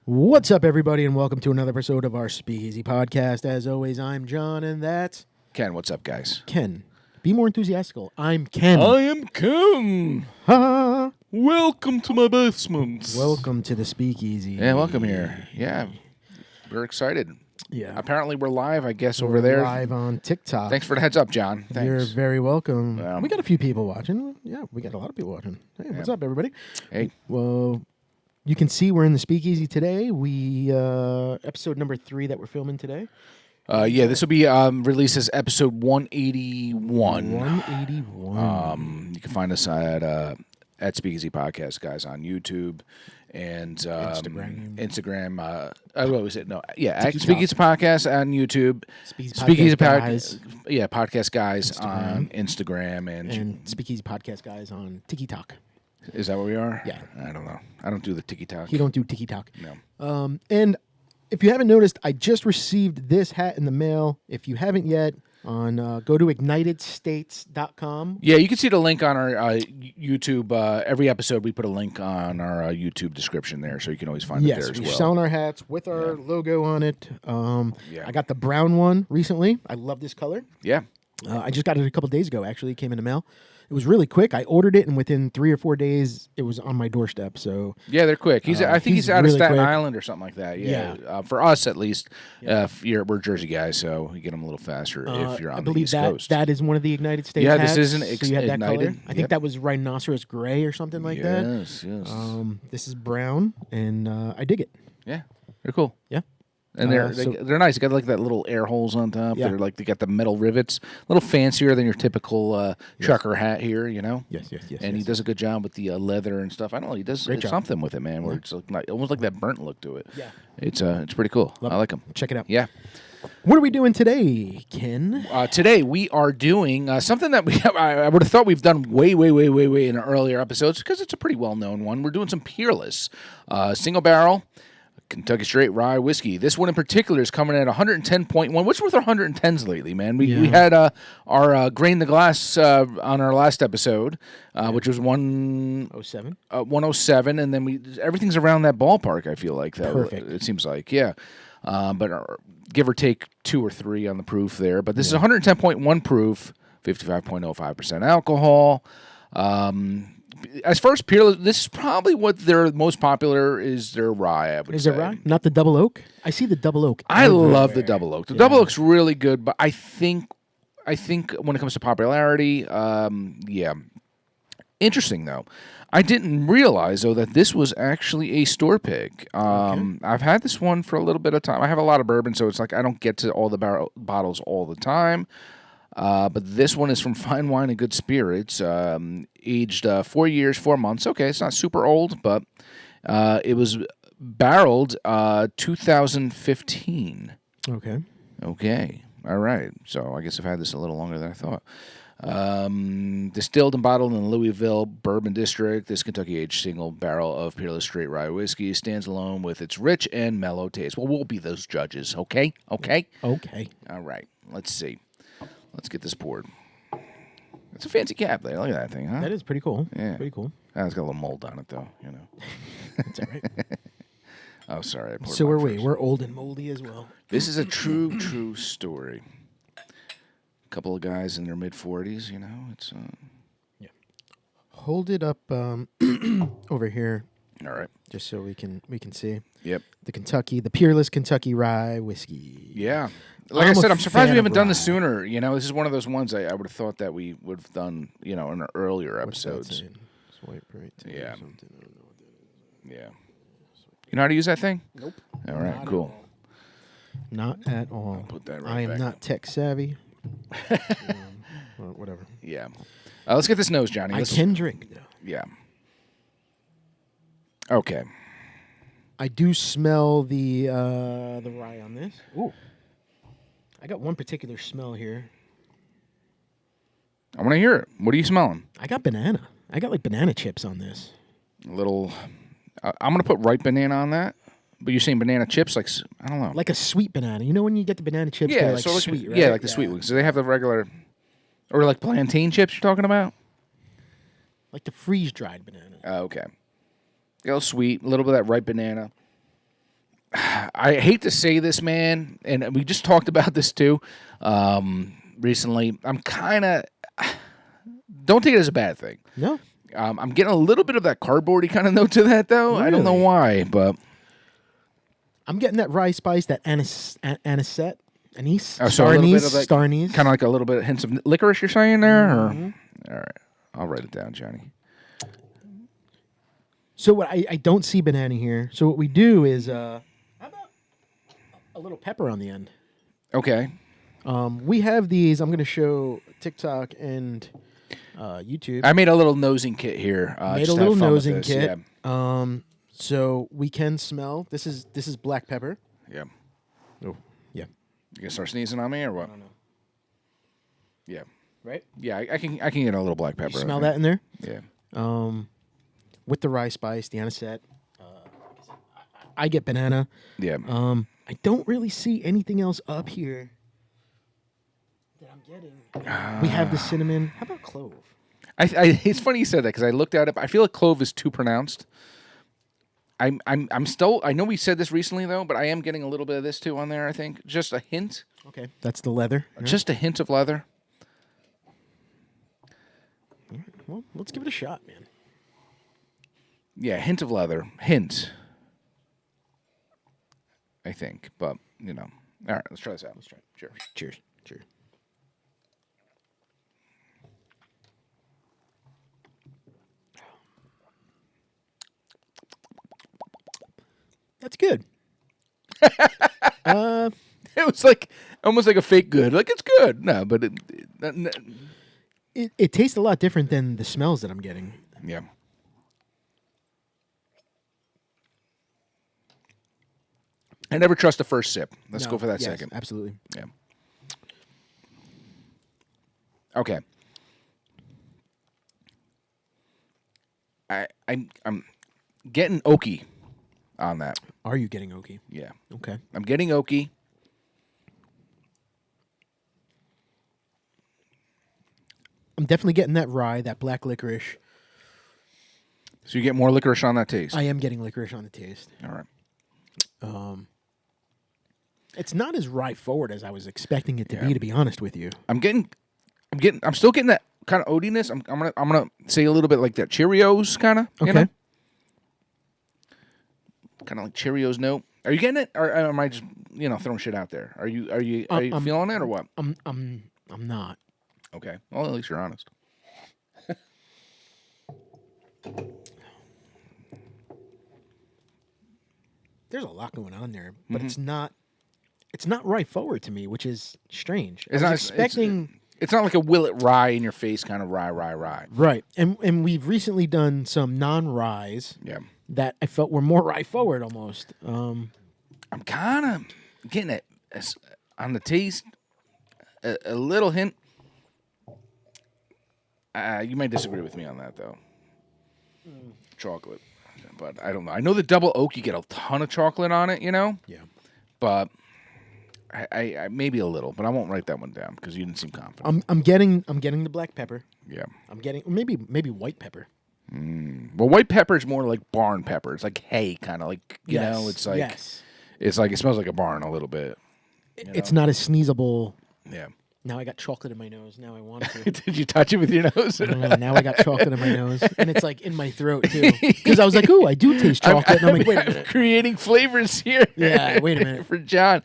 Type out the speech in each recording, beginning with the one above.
What's up, everybody, and welcome to another episode of our Speakeasy podcast. As always, I'm John, and that's Ken. What's up, guys? Ken. Be more enthusiastical. I'm Ken. I am Ken. Ha! Welcome to my basement. Welcome to the Speakeasy. Yeah, welcome here. Yeah, we're excited. Yeah. Apparently, we're live, I guess, We're over there. live on TikTok. Thanks for the heads up, John. Thanks. You're very welcome. Yeah. We got a few people watching. Yeah, we got a lot of people watching. Hey, what's up, everybody? Hey. Well, you can see we're in the Speakeasy today. We episode number 3 that we're filming today. Yeah, this will be released as episode 181. 181. You can find us at Speakeasy Podcast, guys, on YouTube and Instagram. What was it? No, yeah, at Speakeasy Podcast on YouTube. Speakeasy Podcast Guys. Yeah, Podcast Guys on Instagram and Speakeasy Podcast Guys on TikTok. Is that what we are? Yeah. I don't know. I don't do the TikTok. You don't do TikTok. No. And if you haven't noticed, I just received this hat in the mail. If you haven't yet, go to ignitedstates.com. Yeah, you can see the link on our YouTube. Every episode, we put a link on our YouTube description there, so you can always find it there as well. Yes, we're selling our hats with our logo on it. Yeah. I got the brown one recently. I love this color. Yeah. I just got it a couple days ago, actually. It came in the mail. It was really quick. I ordered it, and within 3 or 4 days, it was on my doorstep. So yeah, they're quick. I think he's out really of Staten quick. Island or something like that. Yeah. For us, at least, we're Jersey guys, so you get them a little faster if you're on the East Coast. That is one of the Ignited States Yeah, hats. this isn't So you have that Ignited. color. I think that was rhinoceros gray or something like that. Yes. This is brown, and I dig it. Yeah, they're cool. Yeah. And they're nice. You got like that little air holes on top. Yeah. They're like they got the metal rivets, a little fancier than your typical trucker hat here, you know. Yes. And he does a good job with the leather and stuff. I don't know. He does something with it, man. Where it's like, almost like that burnt look to it. Yeah. It's pretty cool. I like him. Check it out. Yeah. What are we doing today, Ken? Today we are doing something that I would have thought we've done way in earlier episodes because it's a pretty well known one. We're doing some Peerless single barrel Kentucky Straight Rye Whiskey. This one in particular is coming at 110.1. What's with our 110s lately, man? We had our Grain the Glass on our last episode, which was 107. 107, and then everything's around that ballpark, I feel like. Perfect. It seems like, yeah. But give or take 2 or 3 on the proof there. But this is 110.1 proof, 55.05% alcohol. As far as Peerless, this is probably what their most popular is their rye, I would say. Is it rye? Not the double oak? I see the double oak. I love the double oak. The double oak's really good, but I think when it comes to popularity, interesting though. I didn't realize though that this was actually a store pick. I've had this one for a little bit of time. I have a lot of bourbon, so it's like I don't get to all the bottles all the time. But this one is from Fine Wine and Good Spirits, aged 4 years, 4 months. Okay, it's not super old, but it was barreled 2015. Okay, all right. So I guess I've had this a little longer than I thought. Distilled and bottled in the Louisville Bourbon District, this Kentucky-aged single barrel of Peerless Straight Rye Whiskey stands alone with its rich and mellow taste. Well, we'll be those judges, okay? Okay. All right, let's see. Let's get this poured. It's a fancy cap there. Look at that thing, huh? That is pretty cool. Yeah. Pretty cool. It's got a little mold on it, though, you know. That's all right. Oh, sorry. I poured So mine are we. first. We're old and moldy as well. This is a true story. A couple of guys in their mid-40s, you know. It's Hold it up over here. All right. Just so we can see. Yep. The Peerless Kentucky Rye Whiskey. Yeah. Like I said, I'm surprised fan we haven't of done this rye. sooner. You know, this is one of those ones I would have thought that we would have done, you know, in earlier What's that episodes. saying? Swipe right. to Yeah. something. I don't know what that is. Yeah. You know how to use that thing? Nope. All right, Not cool. Not at all. Put that right I am back. not tech savvy. Well, whatever. Yeah. Let's get this nose, Johnny. I can drink, though. Yeah. Okay. I do smell the rye on this. Ooh. I got one particular smell here. I want to hear it. What are you smelling? I got banana. I got like banana chips on this. A little. I'm going to put ripe banana on that. But you're saying banana chips, like, I don't know. Like a sweet banana. You know when you get the banana chips, yeah, they're like so like, sweet, right? Yeah, like the sweet ones. So they have the regular, or like plantain chips you're talking about? Like the freeze-dried banana. Oh, okay. A little sweet, a little bit of that ripe banana. I hate to say this, man, and we just talked about this too recently. I'm kind of don't take it as a bad thing. No. I'm getting a little bit of that cardboardy kind of note to that, though. Really? I don't know why, but I'm getting that rye spice, that anisette, anise, oh, so a little bit of that, star anise. kind of like a little bit of hints of licorice. You're saying there, or all right, I'll write it down, Johnny. So what I don't see banana here. So what we do is how about a little pepper on the end? Okay. We have these. I'm going to show TikTok and YouTube. I made a little nosing kit here. Made just a to little have fun with nosing this, kit. Yeah. So we can smell. This is black pepper. Yeah. Oh, yeah. You gonna start sneezing on me or what? I don't know. Yeah. Right? Yeah, I can get a little black pepper. You smell that in there? Yeah. With the rye spice, the anisette. I get banana. Yeah. I don't really see anything else up here that I'm getting. We have the cinnamon. How about clove? It's funny you said that because I looked at it. I feel like clove is too pronounced. I'm still. I know we said this recently though, but I am getting a little bit of this too on there. I think just a hint. Okay, that's the leather. Just a hint of leather. Well, let's give it a shot, man. Yeah, hint of leather. Hint. I think, but you know. All right, let's try this out. Let's try it. Cheers. Cheers. Cheers. That's good. It was like almost like a fake good. Like it's good. No, but It tastes a lot different than the smells that I'm getting. yeah. I never trust the first sip. Let's No, go for that yes, second. Absolutely. Yeah. Okay. I'm getting oaky on that. Are you getting oaky? Yeah. Okay. I'm getting oaky. I'm definitely getting that rye, that black licorice. So you get more licorice on that taste. I am getting licorice on the taste. All right. It's not as rye forward as I was expecting it to be honest with you. I'm still getting that kind of oatiness. I'm gonna say a little bit like that Cheerios kind of. Okay. You know? Kind of like Cheerios note. Are you getting it, or am I just throwing shit out there? Are you feeling it or what? I'm not. Okay. Well, at least you're honest. There's a lot going on there, but it's not rye forward to me, which is strange. It's I not was expecting. It's not like a will it rye in your face kind of rye. Right, and we've recently done some non-ryes. Yeah. That I felt were more rye forward almost. I'm kind of getting it on the taste. A little hint. You might disagree with me on that though. Chocolate, but I don't know. I know the double oak you get a ton of chocolate on it, Yeah. But I maybe a little, but I won't write that one down because you didn't seem confident. I'm getting the black pepper. Yeah. I'm getting maybe white pepper. Well, white pepper is more like barn pepper. It's like hay, kind of like you know. It's like it's like it smells like a barn a little bit. It's not as sneezable. Yeah. Now I got chocolate in my nose. Now I want to. Did you touch it with your nose? I don't know. Now I got chocolate in my nose, and it's like in my throat too. Because I was like, "Ooh, I do taste chocolate." And I'm like, "Wait a minute." Creating flavors here. Yeah, wait a minute. For John,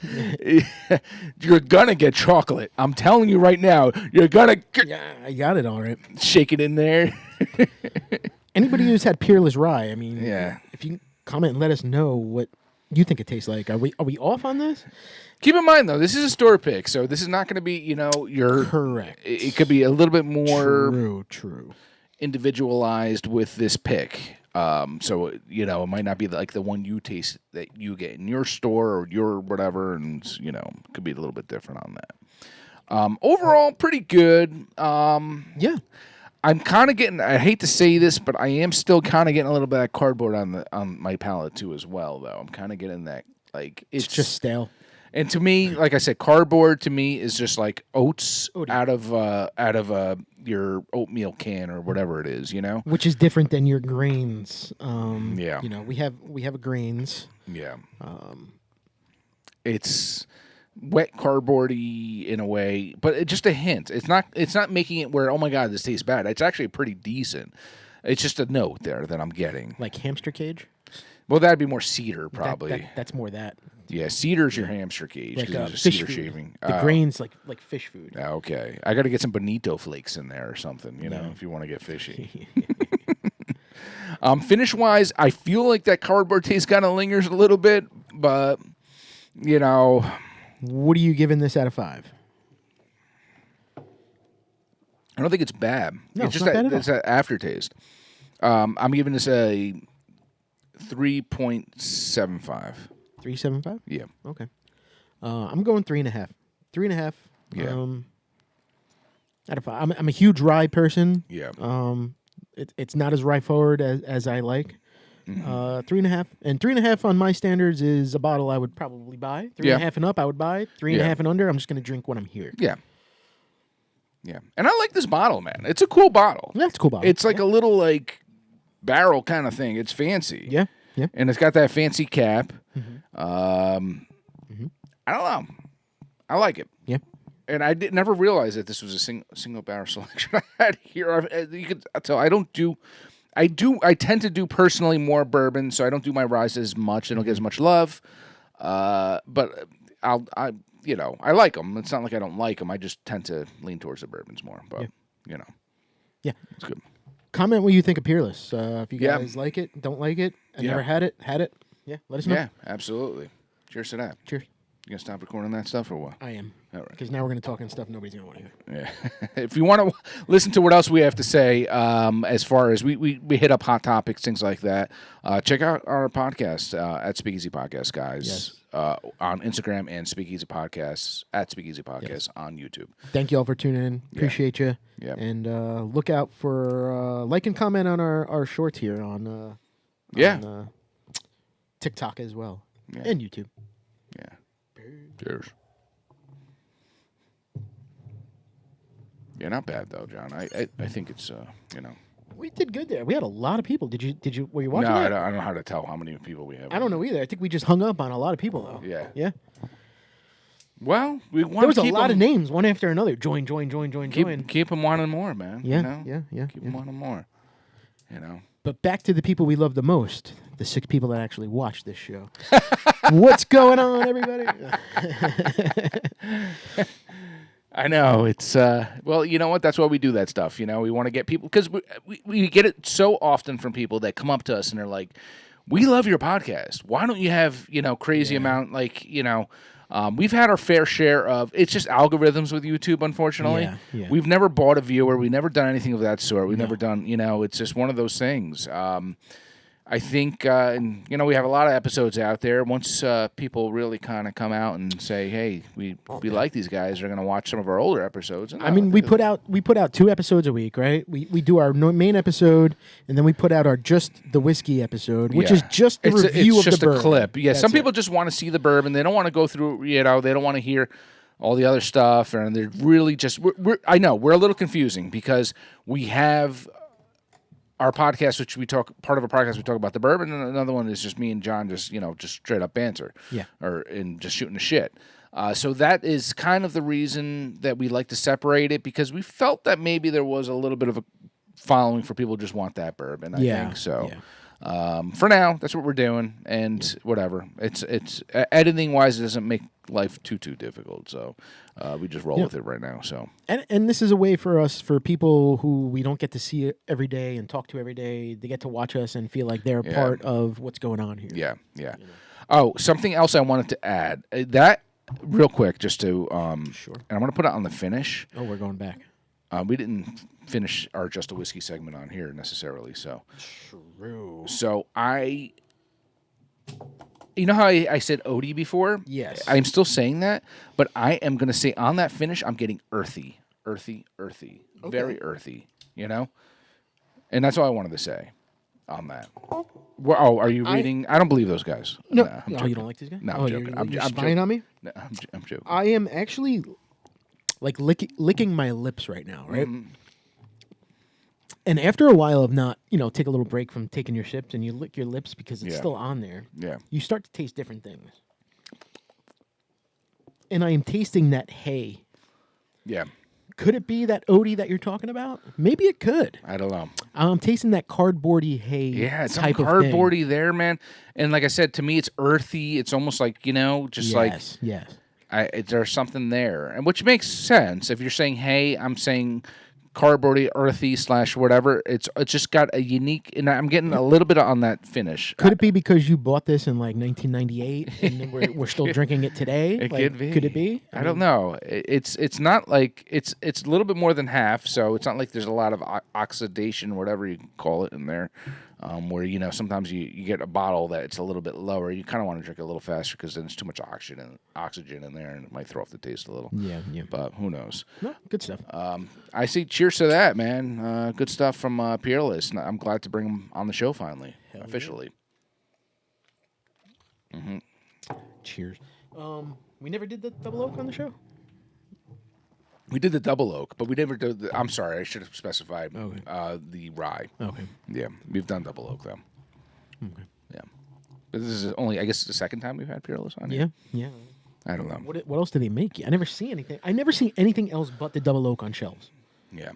you're gonna get chocolate. I'm telling you right now. You're gonna Yeah, I got it all right. shake it in there. Anybody who's had Peerless Rye, I mean, Yeah. if you can comment and let us know what you think it tastes like. Are we off on this? Keep in mind though, this is a store pick, so this is not going to be your Correct. It could be a little bit more True. individualized with this pick. So it might not be like the one you taste that you get in your store or your whatever, and it could be a little bit different on that. Overall, pretty good. Yeah. I'm kind of getting. I hate to say this, but I am still kind of getting a little bit of cardboard on my palate too as well. Though I'm kind of getting that It's just stale. And to me, like I said, cardboard to me is just like oats Oaty. out of your oatmeal can or whatever it is, you know? Which is different than your grains. Yeah. You know, we have a grains. Yeah. It's wet cardboardy in a way, but just a hint. It's not making it where, oh my God, this tastes bad. It's actually pretty decent. It's just a note there that I'm getting. Like hamster cage? Well, that'd be more cedar, probably. That's more that. Yeah, cedar's your hamster cage Like because it's a fish cedar food. shaving. The grains like fish food. Okay. I got to get some bonito flakes in there or something, you know, if you want to get fishy. Finish-wise, I feel like that cardboard taste kind of lingers a little bit, but, you know. What are you giving this out of 5? I don't think it's bad. No, it's just not that bad at all. it's that aftertaste. I'm giving this a 3.75. 3.75? Yeah. Okay. I'm going 3.5. 3.5. Yeah. Out of 5. I'm a huge rye person. Yeah. It's not as rye forward as I like. Mm-hmm. 3.5, and 3.5 on my standards is a bottle I would probably buy. 3.5 and up, I would buy. 3.5 and under, I'm just going to drink when I'm here. Yeah. Yeah. And I like this bottle, man. It's a cool bottle. Yeah, it's a cool bottle. It's like a little like barrel kind of thing. It's fancy. Yeah. Yeah. And it's got that fancy cap. Mm-hmm. I don't know. I like it. Yeah. And I never realized that this was a single barrel selection I had here. You could tell I tend to do personally more bourbon, so I don't do my ryes as much. They don't get as much love. But I like them. It's not like I don't like them. I just tend to lean towards the bourbons more. But Yeah, it's good. comment what you think of Peerless. If you guys like it, don't like it, never had it. Yeah, let us know. Yeah, absolutely. Cheers to that. Cheers. You gonna stop recording that stuff or what? I am. All right. Because now we're going to talk and stuff nobody's going to want to hear. Yeah. If you want to listen to what else we have to say, as far as we hit up hot topics, things like that, check out our podcast at Speakeasy Podcast, guys. Yes. On Instagram and Speakeasy Podcasts at Speakeasy Podcasts on YouTube. Thank you all for tuning in. Appreciate you. Yeah. And look out for like and comment on our shorts here on TikTok as well. Yeah. And YouTube. Yeah. Cheers. Yeah, not bad though, John. I think it's We did good there. We had a lot of people. Were you watching No, that? I don't know how to tell how many people we have. I don't know either. I think we just hung up on a lot of people though. Yeah. Yeah. Well, we want There was to a keep lot them, of names, one after another. Join. keep them wanting more, man. Yeah, You know? yeah. Keep them wanting more. You know. But back to the people we love the most, the 6 people that actually watch this show. What's going on, everybody? I know it's well, you know what? That's why we do that stuff. You know, we want to get people because we get it so often from people that come up to us and they're like, "We love your podcast. Why don't you have crazy amount we've had our fair share of it's just algorithms with YouTube, unfortunately. Yeah. We've never bought a viewer. We've never done anything of that sort. We've never done, it's just one of those things. I think, we have a lot of episodes out there. Once people really kind of come out and say, "Hey, we like these guys," they're going to watch some of our older episodes. And I mean, we put out 2 episodes a week, right? We do our main episode, and then we put out our just the whiskey episode, which is just the review it's of just the bourbon. a clip. Yeah, That's some it. people just want to see the bourbon. They don't want to go through. They don't want to hear all the other stuff, and they're really just. I know we're a little confusing because we have our podcast, which part of our podcast, we talk about the bourbon, and another one is just me and John, just straight up banter, and just shooting the shit. So that is kind of the reason that we like to separate it because we felt that maybe there was a little bit of a following for people who just want that bourbon. I think so. Yeah. For now, that's what we're doing, and whatever. It's editing wise, it doesn't make life too difficult. So we just roll with it right now. So And this is a way for people who we don't get to see every day and talk to every day. They get to watch us and feel like they're a part of what's going on here. Yeah. Oh, something else I wanted to add. That real quick, just to Sure. and I'm going to put it on the finish. Oh, we're going back. We didn't finish our Just a Whiskey segment on here necessarily. So True. So you know how I said Odie before? Yes. I'm still saying that, but I am going to say on that finish, I'm getting earthy. Very earthy, And that's all I wanted to say on that. Well, are you reading? I don't believe those guys. No. Nah, I'm You joking. don't like these guys? No, I'm joking. You're I'm spying joking. on me? No, I'm joking. I am actually like licking my lips right now, right? And after a while of not, take a little break from taking your sips and you lick your lips because it's still on there. Yeah. You start to taste different things. And I am tasting that hay. Yeah. Could it be that Odie that you're talking about? Maybe it could. I don't know. I'm tasting that cardboardy hay. Yeah, it's type of cardboardy thing. there, man. And like I said, to me, it's earthy. It's almost like, just yes. There's something there, and which makes sense. If you're saying hay, I'm saying cardboardy, earthy / whatever. It's just got a unique, and I'm getting a little bit on that finish. Could it be because you bought this in like 1998 and then we're still drinking it today? It like, could be. Could it be? I don't know. It's not like it's a little bit more than half, so it's not like there's a lot of oxidation, whatever you call it, in there. Where sometimes you get a bottle that it's a little bit lower. You kind of want to drink it a little faster because then there's too much oxygen in there, and it might throw off the taste a little. Yeah. But who knows? No, good stuff. I see. Cheers to that, man. Good stuff from Peerless. I'm glad to bring them on the show finally, officially. Yeah. Mm-hmm. Cheers. We never did the double oak on the show. We did the double oak, but we never did I'm sorry, I should have specified the rye. Okay. Yeah, we've done double oak, though. Okay. Yeah. But this is only, I guess, the second time we've had Peerless on here. Yeah. I don't know. What else do they make? I never see anything. I never see anything else but the double oak on shelves. Yeah.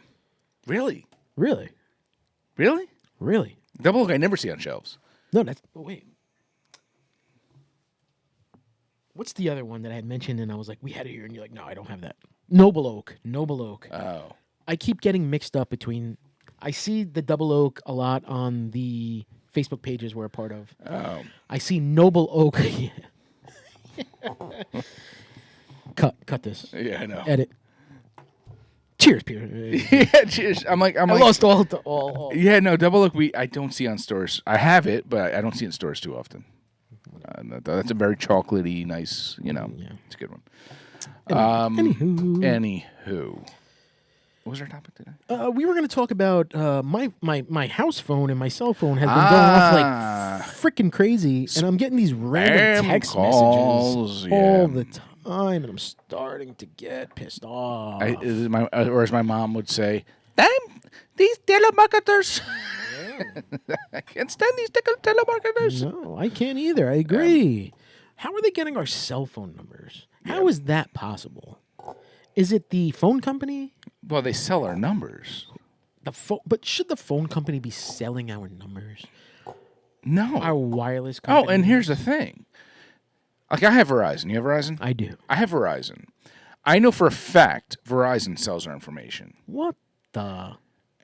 Really? Really? Really? Really? Double oak I never see on shelves. No, wait. What's the other one that I had mentioned and I was like, we had it here, and you're like, no, I don't have that. Noble oak. Oh. I keep getting mixed up between. I see the double oak a lot on the Facebook pages we're a part of. Oh. I see noble oak. Cut this. Yeah, I know. Edit. Cheers, Peter. Yeah, cheers. I'm like, I lost all. Yeah, no, double oak I don't see on stores. I have it, but I don't see it in stores too often. That's a very chocolatey, nice, it's a good one. Anywho. What was our topic today? We were going to talk about my house phone and my cell phone has been going off like freaking crazy, and I'm getting these random text calls, messages all the time, and I'm starting to get pissed off. Or as my mom would say, "Damn, these telemarketers." I can't stand these telemarketers. No, I can't either. I agree. How are they getting our cell phone numbers? How is that possible? Is it the phone company? Well, they sell our numbers. But should the phone company be selling our numbers? No. Our wireless company? Oh, and here's the thing. Like, I have Verizon. You have Verizon? I do. I have Verizon. I know for a fact Verizon sells our information. What the...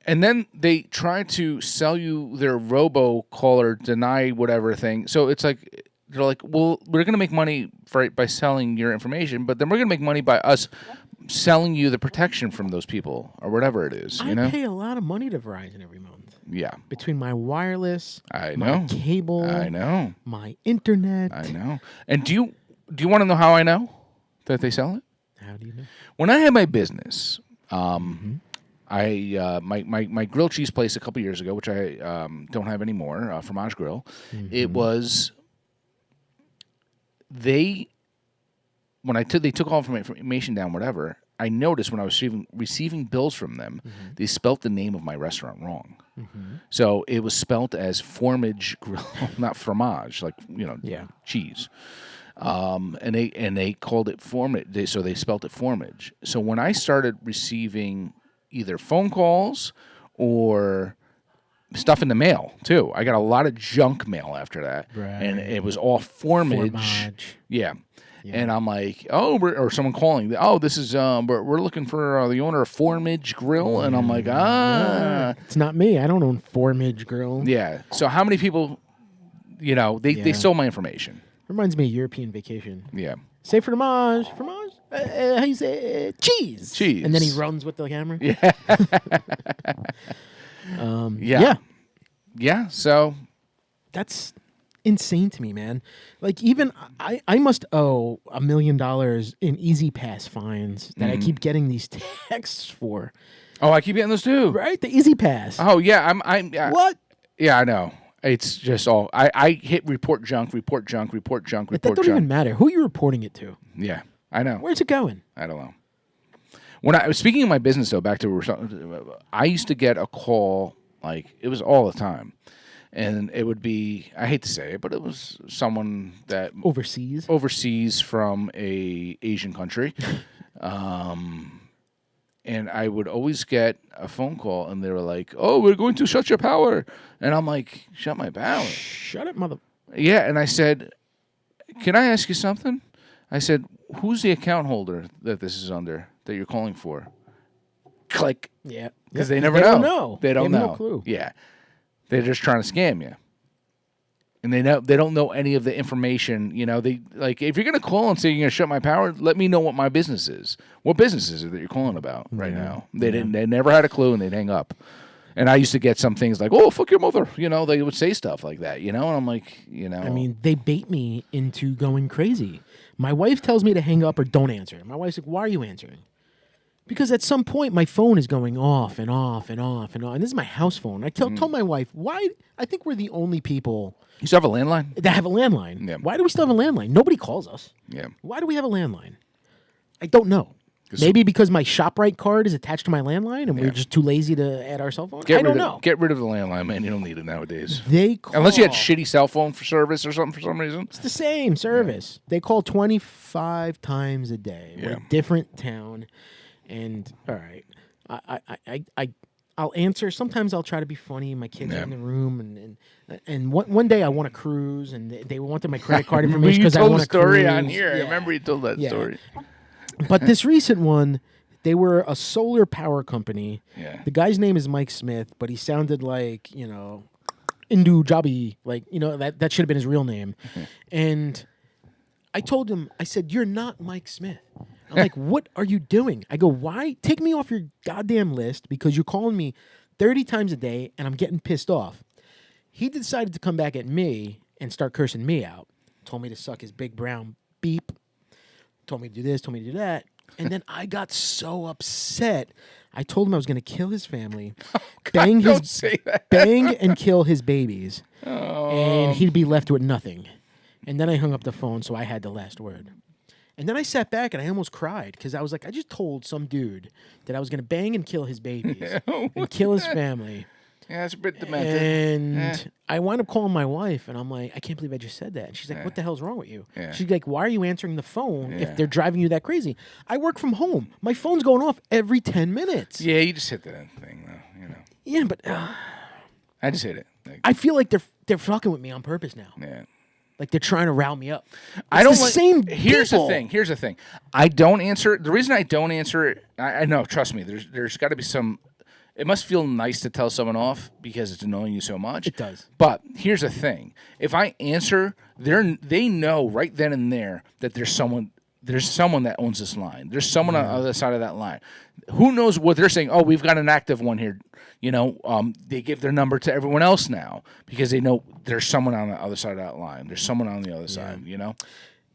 And then they try to sell you their robo-caller deny whatever thing. So it's like, they're like, well, we're going to make money by selling your information, but then we're going to make money by us selling you the protection from those people or whatever it is. I pay a lot of money to Verizon every month. Yeah. Between my wireless, my cable, I know, my internet. I know. And do you want to know how I know that they sell it? How do you know? When I had my business, my grilled cheese place a couple years ago, which I don't have anymore, Fromage Grill. It was they took all my information down, whatever. I noticed when I was receiving bills from them, they spelt the name of my restaurant wrong. So it was spelt as Formage Grill, not fromage, like cheese. And they called it Formage, so they spelt it Formage. So when I started receiving either phone calls or stuff in the mail too, I got a lot of junk mail after that, and it was all Formage. Yeah. And I'm like, or someone calling, this is we're looking for the owner of Formage Grill, and I'm like, it's not me. I don't own Formage Grill. Yeah. So how many people, they stole my information? Reminds me of European Vacation. Yeah. Say fromage. How you say cheese? And then he runs with the camera. Yeah. Yeah. So that's insane to me, man. Like, even I must owe $1 million in Easy Pass fines that I keep getting these texts for. Oh, I keep getting those too. Right, the Easy Pass. Oh yeah, what? Yeah, I know. It's just all I hit report junk. That don't even matter. Who are you reporting it to? Yeah, I know. Where's it going? I don't know. When I was speaking of my business, though, back to I used to get a call, like, it was all the time. And it would be, I hate to say it, but it was someone that overseas from a Asian country. And I would always get a phone call, and they were like, "Oh, we're going to shut your power." And I'm like, "Shut my power? Shut it, mother." Yeah, and I said, "Can I ask you something?" I said, "Who's the account holder that this is under that you're calling for?" Click. Yeah, because they never know. Don't know. They don't have know. No clue. Yeah, they're just trying to scam you. And they don't know any of the information. They like, if you're gonna call and say you're gonna shut my power, let me know what my business is. What business is it that you're calling about right now? They didn't. They never had a clue, and they'd hang up. And I used to get some things like, "Oh, fuck your mother," They would say stuff like that, And I'm like, I mean, they bait me into going crazy. My wife tells me to hang up or don't answer. My wife's like, "Why are you answering?" Because at some point my phone is going off and off and off and on. And this is my house phone. I told my wife, why? I think we're the only people. You still have a landline? That have a landline. Yeah. Why do we still have a landline? Nobody calls us. Yeah. Why do we have a landline? I don't know. Maybe because my ShopRite card is attached to my landline and we're just too lazy to add our cell phone? I don't know. Get rid of the landline, man. You don't need it nowadays. They call. Unless you had shitty cell phone for service or something for some reason. It's the same service. They call 25 times a day. We're a different town. And, all right, I'll answer. Sometimes I'll try to be funny. My kids are in the room, and one day I want to cruise, and they wanted my credit card information because I want to cruise. You told the story on here. Yeah. I remember you told that story. But this recent one, they were a solar power company. Yeah. The guy's name is Mike Smith, but he sounded like, Indu Jabi, like, that should have been his real name. And I told him, I said, "You're not Mike Smith." I'm like, "What are you doing?" I go, "Why? Take me off your goddamn list because you're calling me 30 times a day and I'm getting pissed off." He decided to come back at me and start cursing me out. Told me to suck his big brown beep. Told me to do this, told me to do that. And then I got so upset. I told him I was going to kill his family, bang and kill his babies, and he'd be left with nothing. And then I hung up the phone, so I had the last word. And then I sat back and I almost cried because I was like, I just told some dude that I was going to bang and kill his babies and kill his family. Yeah, that's a bit demented. And I wound up calling my wife, and I'm like, "I can't believe I just said that." And she's like, "What the hell's wrong with you?" She's like, "Why are you answering the phone if they're driving you that crazy?" I work from home. My phone's going off every 10 minutes. Yeah, you just hit that thing, though. Yeah, but I just hit it. I feel like they're fucking with me on purpose now. Yeah. Like they're trying to rile me up. I don't the same Here's people. Here's the thing. I don't answer. The reason I don't answer it, I know. Trust me. There's got to be some. It must feel nice to tell someone off because it's annoying you so much. It does. But here's the thing. If I answer, they know right then and there that there's someone that owns this line. There's someone on the other side of that line. Who knows what they're saying? "Oh, we've got an active one here." They give their number to everyone else now because they know there's someone on the other side of that line. There's someone on the other side,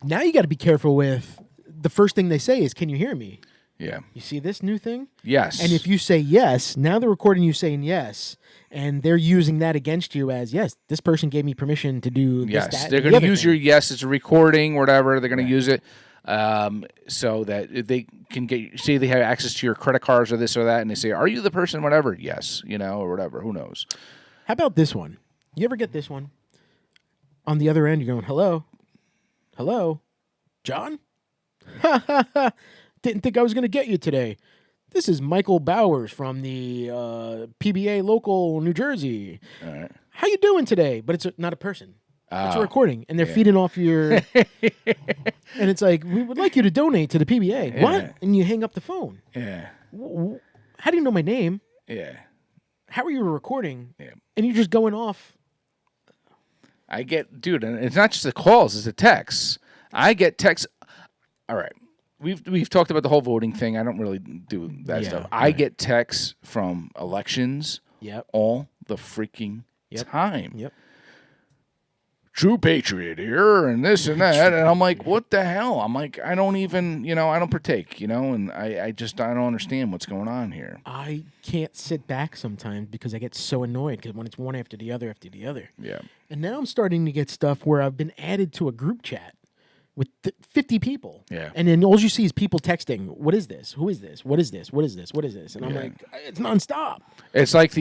Now you got to be careful with the first thing they say is, "Can you hear me?" Yeah. You see this new thing? Yes. And if you say yes, now they're recording you saying yes, and they're using that against you as, yes, this person gave me permission to do this, yes. that, They're going to use your yes. It's a recording, whatever. They're going to use it so that they can say they have access to your credit cards or this or that, and they say, "Are you the person?" Whatever. Yes. Or whatever. Who knows? How about this one? You ever get this one? On the other end, you're going, "Hello? Hello? John? Ha, ha, ha. Didn't think I was going to get you today. This is Michael Bowers from the PBA local New Jersey. All right. How you doing today?" But it's not a person. It's a recording, and they're feeding off your... and it's like, "We would like you to donate to the PBA. Yeah. What? And you hang up the phone. Yeah. How do you know my name? Yeah. How are you recording? Yeah. And you're just going off. I get, dude, and it's not just the calls, it's the texts. I get texts. All right. We've talked about the whole voting thing. I don't really do that stuff. I get texts from elections all the freaking time. Yep. True patriot here and this and that. And I'm like, what the hell? I'm like, I don't even, I don't partake, and I don't understand what's going on here. I can't sit back sometimes because I get so annoyed because when it's one after the other after the other. Yeah. And now I'm starting to get stuff where I've been added to a group chat with 50 people. Yeah. And then all you see is people texting, what is this? Who is this? What is this? What is this? What is this? And I'm like, it's nonstop. It's like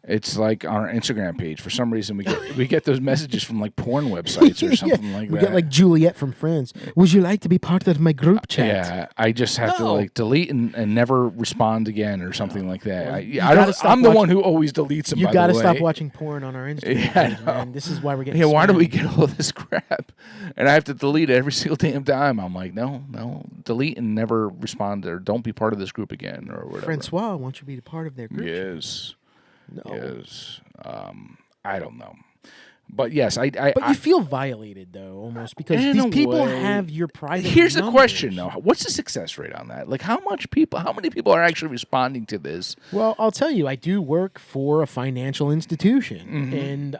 it's like on our Instagram page. For some reason, we get those messages from like porn websites or something like that. We get like Juliet from France. Would you like to be part of my group chat? Yeah, I just have to like delete and never respond again or something like that. Well, I'm the one who always deletes them. You got to stop watching porn on our Instagram page, man. This is why we're getting. Yeah, why do we get all this crap? And I have to delete it every single damn time. I'm like, no, delete and never respond or don't be part of this group again or whatever. Francois wants you to be a part of their group. Yes. No. Yes. I don't know. But yes, but you feel violated though, almost, because these people have your private. Here's numbers. the question though: what's the success rate on that? Like, how many people are actually responding to this? Well, I'll tell you, I do work for a financial institution, and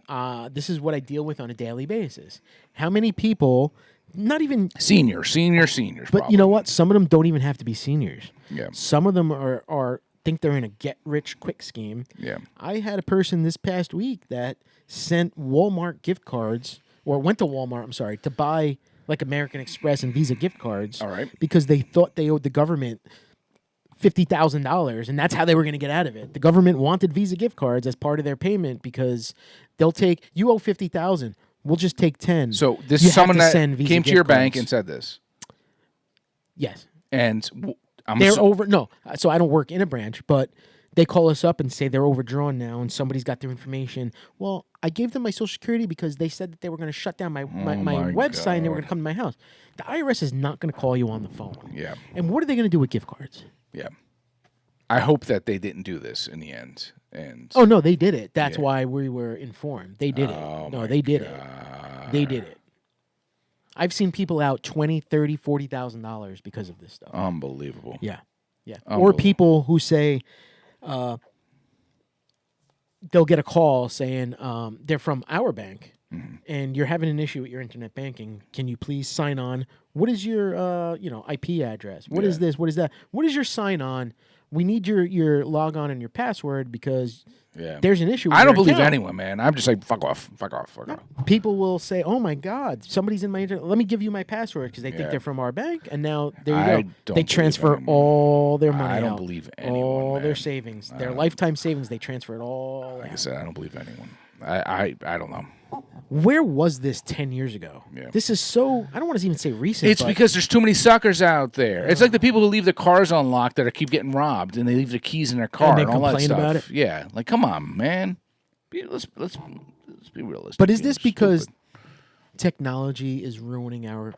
this is what I deal with on a daily basis. How many people? Not even seniors. But probably. You know what? Some of them don't even have to be seniors. Yeah. Some of them are think they're in a get-rich-quick scheme. Yeah. I had a person this past week that sent Walmart gift cards, or went to Walmart, I'm sorry, to buy like American Express and Visa gift cards. All right. Because they thought they owed the government $50,000, and that's how they were going to get out of it. The government wanted Visa gift cards as part of their payment because they'll take, you owe $50,000, we'll just take 10. So this is someone that came to your bank and said this? Yes. And so I don't work in a branch, but they call us up and say they're overdrawn now and somebody's got their information. Well, I gave them my Social Security because they said that they were going to shut down my website and they were going to come to my house. The IRS is not going to call you on the phone. Yeah. And what are they going to do with gift cards? Yeah. I hope that they didn't do this in the end. And oh, no, they did it. That's why we were informed. They did it. No, they did it. They did it. I've seen people out $20,000, $30,000, $40,000 because of this stuff. Unbelievable. Yeah. Or people who say they'll get a call saying they're from our bank and you're having an issue with your internet banking. Can you please sign on? What is your IP address? What is this? What is that? What is your sign on? We need your log on and your password because there's an issue with I don't believe account. anyone, man. I'm just like, fuck off. People will say, oh, my God, somebody's in my internet. Let me give you my password because they think they're from our bank. And now there you go. They transfer all their money I don't out. Believe anyone, all man. Their savings, their lifetime savings, they transfer it all Like out. I said, I don't believe anyone. I don't know. Where was this 10 years ago? Yeah. This is so, I don't want to even say recent. It's because there's too many suckers out there. It's like the people who leave their cars unlocked that keep getting robbed, and they leave their keys in their car and all that stuff. About it? Yeah, like come on, man. Let's be realistic. But is this because technology is ruining our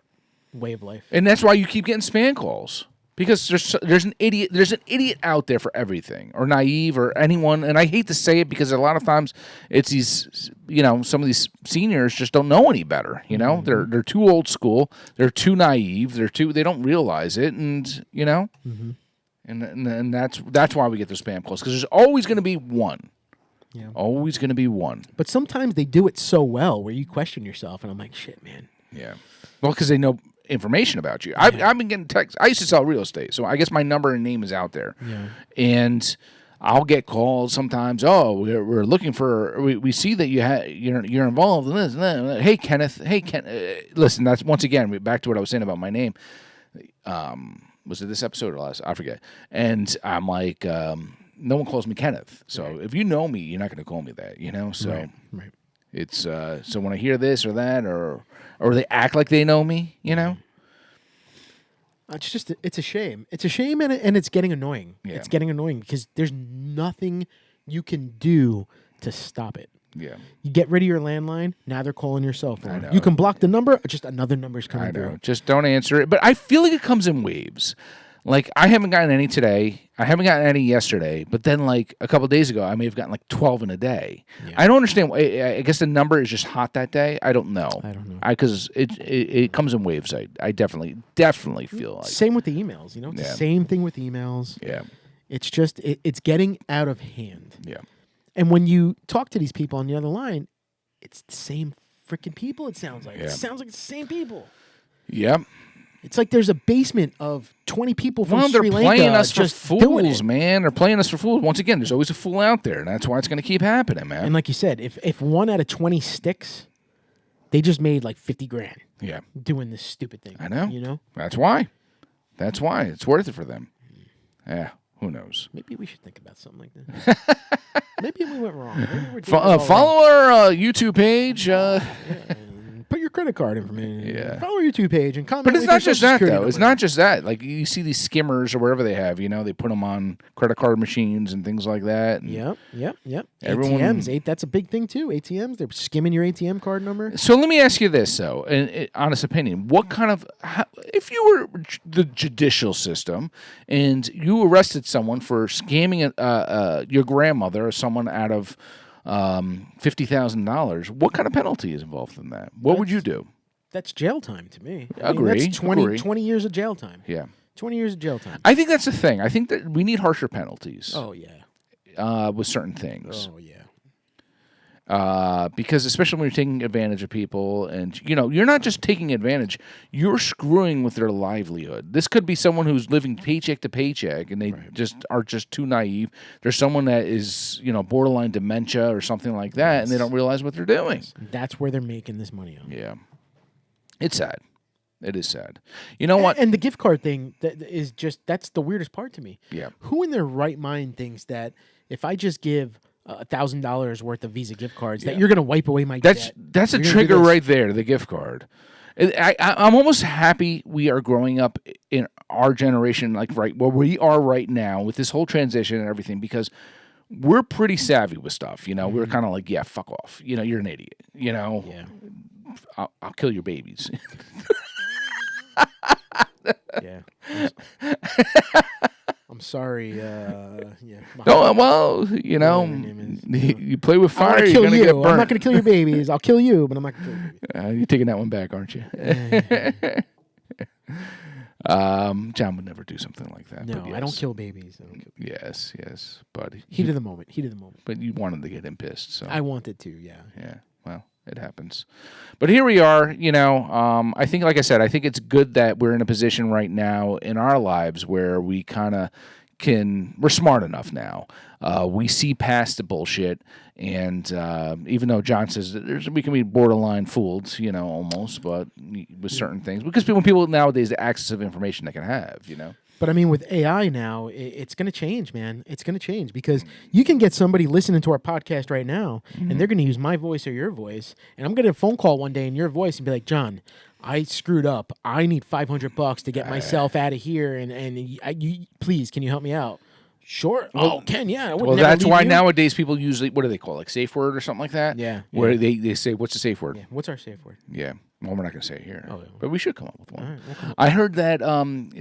way of life? And that's why you keep getting spam calls. Because there's an idiot out there for everything, or naive, or anyone. And I hate to say it because a lot of times it's these, some of these seniors just don't know any better. They're too old school, they're too naive, they don't realize it, and and that's why we get those spam calls, because there's always going to be one. Yeah. Always going to be one. But sometimes they do it so well where you question yourself, and I'm like, shit, man. Yeah. Well, because they know information about you. I've been getting texts. I used to sell real estate, so I guess my number and name is out there. Yeah. And I'll get calls sometimes. Oh, we're looking for. We see that you're involved in this and that. Hey, Kenneth. Listen, that's once again back to what I was saying about my name. Was it this episode or last? I forget. And I'm like, no one calls me Kenneth. So if you know me, you're not going to call me that. So right. It's so when I hear this or that or they act like they know me, It's a shame. It's a shame, and it's getting annoying. Yeah. It's getting annoying because there's nothing you can do to stop it. Yeah. You get rid of your landline, now they're calling your cell phone. You can block the number, just another number's coming through. Just don't answer it. But I feel like it comes in waves. Like, I haven't gotten any today. I haven't gotten any yesterday. But then, like, a couple of days ago, I may have gotten, like, 12 in a day. Yeah. I don't understand. I guess the number is just hot that day. I don't know. Because it comes in waves. I definitely feel like. Same with the emails, It's the same thing with emails. Yeah. It's just, it's getting out of hand. Yeah. And when you talk to these people on the other line, it's the same freaking people, it sounds like. Yeah. It sounds like it's the same people. Yep. It's like there's a basement of 20 people from Sri Lanka. They're playing us for fools, man. They're playing us for fools. Once again, there's always a fool out there, and that's why it's going to keep happening, man. And like you said, if 1 out of 20 sticks, They just made like 50 grand Yeah. doing this stupid thing. I know. You know? That's why. That's why. It's worth it for them. Yeah. Who knows? Maybe we should think about something like that. Maybe we went wrong. Maybe we're doing it all Follow our YouTube page. and put your credit card information. Yeah. Follow our YouTube page and comment. But it's with not your just Social that, Security though. It's number. not just that. Like, you see these skimmers or whatever they have, they put them on credit card machines and things like that. And Yep. Everyone- ATMs, that's a big thing too. ATMs, they're skimming your ATM card number. So let me ask you this, though, in honest opinion. What kind of, if you were the judicial system and you arrested someone for scamming your grandmother or someone out of $50,000, what kind of penalty is involved in that? What would you do? That's jail time to me. Agree. That's Agree. 20 years of jail time. Yeah. 20 years of jail time. I think that's the thing. I think that we need harsher penalties Oh, yeah. with certain things. Oh, yeah. Because especially when you're taking advantage of people and, you're not just taking advantage, you're screwing with their livelihood. This could be someone who's living paycheck to paycheck and they are just too naive. There's someone that is, borderline dementia or something like that, and they don't realize what they're doing. That's where they're making this money on. Yeah. It's sad. It is sad. You know what? And the gift card thing that's the weirdest part to me. Yeah. Who in their right mind thinks that if I just give $1,000 worth of Visa gift cards, that you're going to wipe away my debt? That's a You're gonna do trigger this? right there, the gift card. I'm almost happy we are growing up in our generation, like right where we are right now with this whole transition and everything, because we're pretty savvy with stuff. We're kind of like, yeah, fuck off. You're an idiot. Yeah. I'll kill your babies. Yeah. I'm sorry. Yeah. No, well, her name is, you play with I want fire, to you're kill gonna you. get burnt. I'm not going to kill your babies. I'll kill you, but I'm not going to kill your babies. You're taking that one back, aren't you? John would never do something like that. No, but yes. I don't kill babies. I don't kill Yes, but Heat of the moment. Heat of the moment. But you wanted to get him pissed, so I wanted to, yeah. yeah. Well, it happens. But here we are. I think, like I said, I think it's good that we're in a position right now in our lives where we kind of we're smart enough now. We see past the bullshit, and even though John says that we can be borderline fooled, almost, but with certain things, because when people nowadays the access of information they can have, But I mean, with AI now, it's going to change, man. It's going to change because you can get somebody listening to our podcast right now, and they're going to use my voice or your voice, and I'm going to get a phone call one day in your voice and be like, John, I screwed up. I need $500 to get myself out of here, and you, please, can you help me out? Sure. Ken, yeah. I would Well, never that's leave why you. nowadays people usually, what do they call it, like safe word or something like that? Yeah. Where they say, what's the safe word? Yeah. What's our safe word? Yeah. Well, we're not going to say it here, Oh, yeah. but we should come up with one. All right, we'll come up I heard that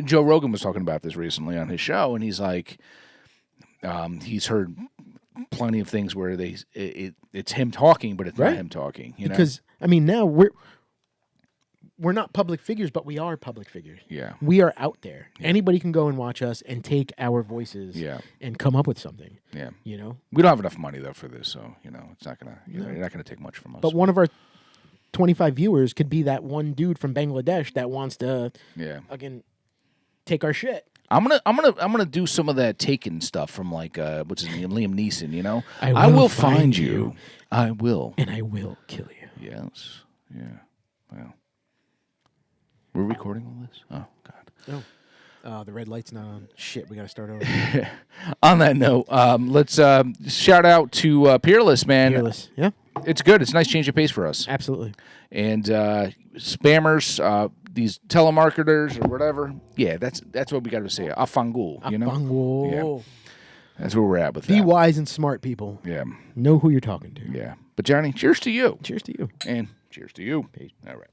Joe Rogan was talking about this recently on his show, and he's like, he's heard plenty of things where it's him talking, but it's not Right. him talking. Because I mean, now we're not public figures, but we are public figures. Yeah. We are out there. Anybody can go and watch us and take our voices and come up with something. Yeah. We don't have enough money though for this, so it's not gonna. You're not gonna take much from us. But one of our 25 viewers could be that one dude from Bangladesh that wants to again take our shit. I'm gonna do some of that Taken stuff from like what's his name, Liam Neeson. I will find you. I will. And I will kill you. Yes. Yeah. Well. We're recording all this? Oh, God. Oh. The red light's not on. Shit, we got to start over. On that note, let's shout out to Peerless, man. Peerless. Yeah. It's good. It's a nice change of pace for us. Absolutely. And spammers, these telemarketers or whatever. Yeah, that's what we got to say. Afangul, Afangul. Yeah. That's where we're at with Be that. wise and smart, people. Yeah. Know who you're talking to. Yeah. But Johnny, cheers to you. Cheers to you. And cheers to you. Peace. All right.